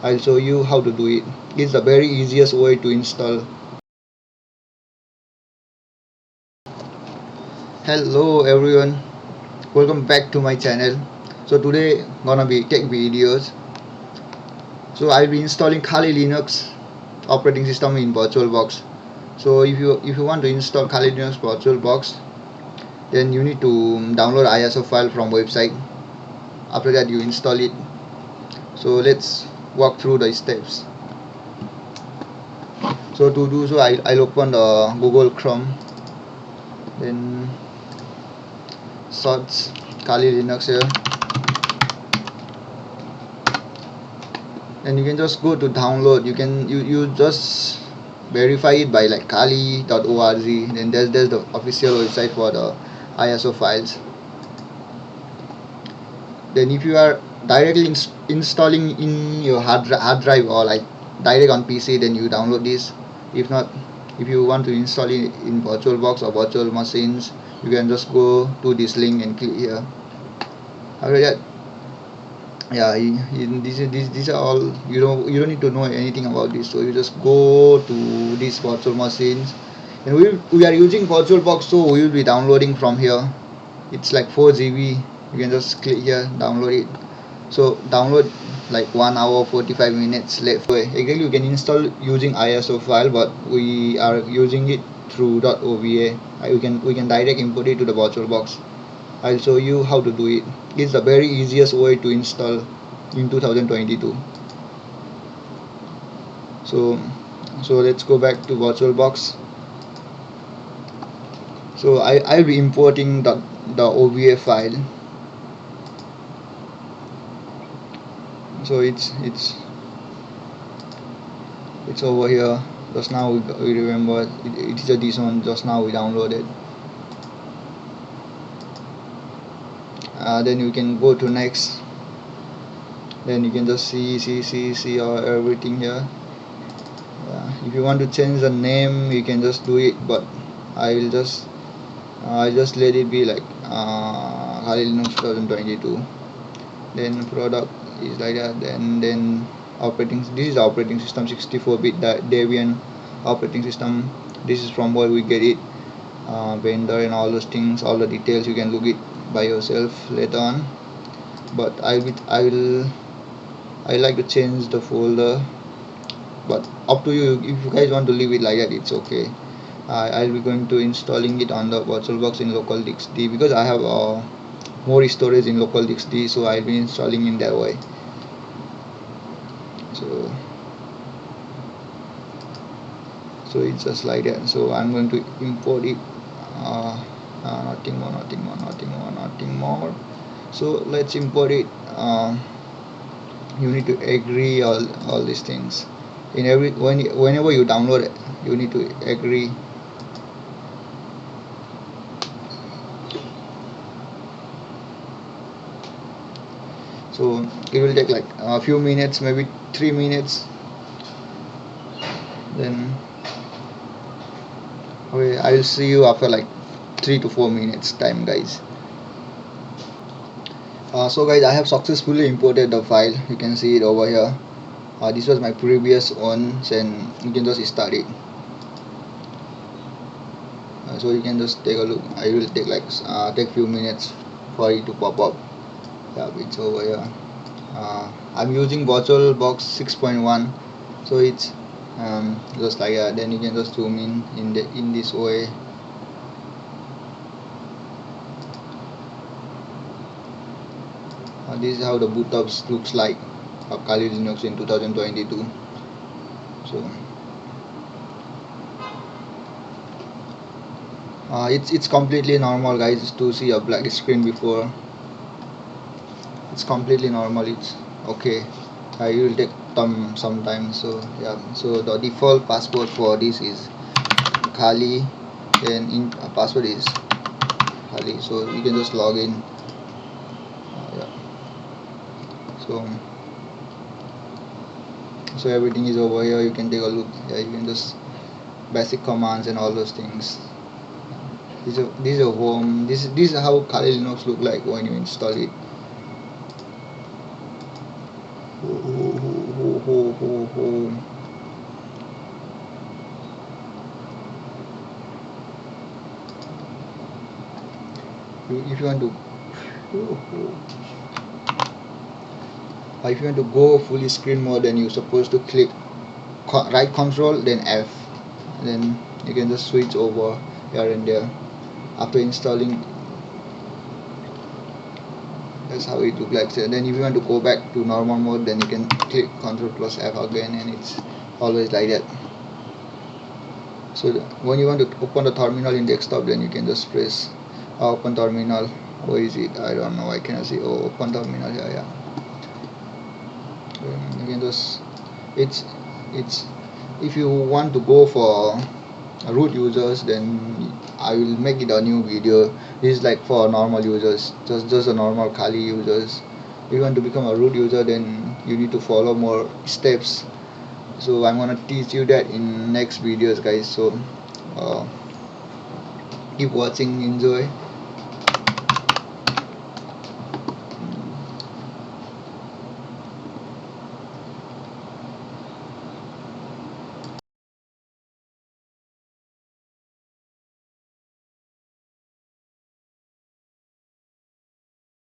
I'll show you how to do it. It's the very easiest way to install. Hello everyone, welcome back to my channel. So today gonna be tech videos. So I'll be installing Kali Linux operating system in VirtualBox. So if you want to install Kali Linux VirtualBox, then you need to download ISO file from website. After that you install it. So let's walk through the steps. So to do so, I'll open the Google Chrome, then search Kali Linux here, and you can just go to download. You just verify it by like kali.org. Then there's the official website for the ISO files. Then if you are directly installing in your hard drive or like direct on PC, then you download this. If not, if you want to install it in VirtualBox or virtual machines, you can just go to this link and click here. After that, yeah, these are all, you don't need to know anything about this. So you just go to these virtual machines, and we are using VirtualBox, so we will be downloading from here. It's like 4 GB. You can just click here, download it. So download like 1 hour 45 minutes left. Exactly, you can install using ISO file, but we are using it through .ova. We can direct import it to the VirtualBox. I'll show you how to do it. It's the very easiest way to install in 2022. So let's go back to VirtualBox. So I'll be importing the OVA file. So it's over here. Just now we remember it is a this one. Just now we downloaded. Then you can go to next. Then you can just see everything here. If you want to change the name, you can just do it, but I just let it be like Kali Linux 2022. Then product is like that. Then operating, this is operating system, 64-bit Debian operating system. This is from where we get it, vendor and all those things, all the details. You can look it by yourself later on, but I like to change the folder, but up to you. If you guys want to leave it like that, it's okay. I'll be going to installing it on the VirtualBox in local disk D, because I have more storage in local disk D, so I'll be installing in that way. So it's just like that. So I'm going to import it. Nothing more. So let's import it. You need to agree all these things. Whenever you download it, you need to agree. So it will take like a few minutes, maybe 3 minutes. Then okay, I will see you after like 3 to 4 minutes time, guys. So guys, I have successfully imported the file. You can see it over here. This was my previous one, and you can just start it. So you can just take a look. I will take like take few minutes for it to pop up. Yeah, it's over here. I'm using VirtualBox 6.1, so it's just like that. Then you can just zoom in this way. This is how the boot up looks like of Kali Linux in 2022. So it's completely normal, guys, to see a black screen before. It's completely normal. It's okay. It will take some time. So yeah. So the default password for this is Kali, then password is Kali. So you can just log in. Yeah. So everything is over here. You can take a look. Yeah, you can just basic commands and all those things. This is a home. This is how Kali Linux look like when you install it. If you want to if you want to go fully screen mode, then you're supposed to click right control then F, then you can just switch over here and there after installing. That's how it looks like. So then if you want to go back to normal mode, then you can click Ctrl plus F again, and it's always like that. So when you want to open the terminal in desktop, then you can just press open terminal. Where is it? I don't know, I cannot see. Oh, open terminal here. Yeah, you can just it's if you want to go for root users, then I will make it a new video. This is like for normal users, just a normal Kali users. If you want to become a root user, then you need to follow more steps. So I'm gonna teach you that in next videos, guys. So keep watching, enjoy.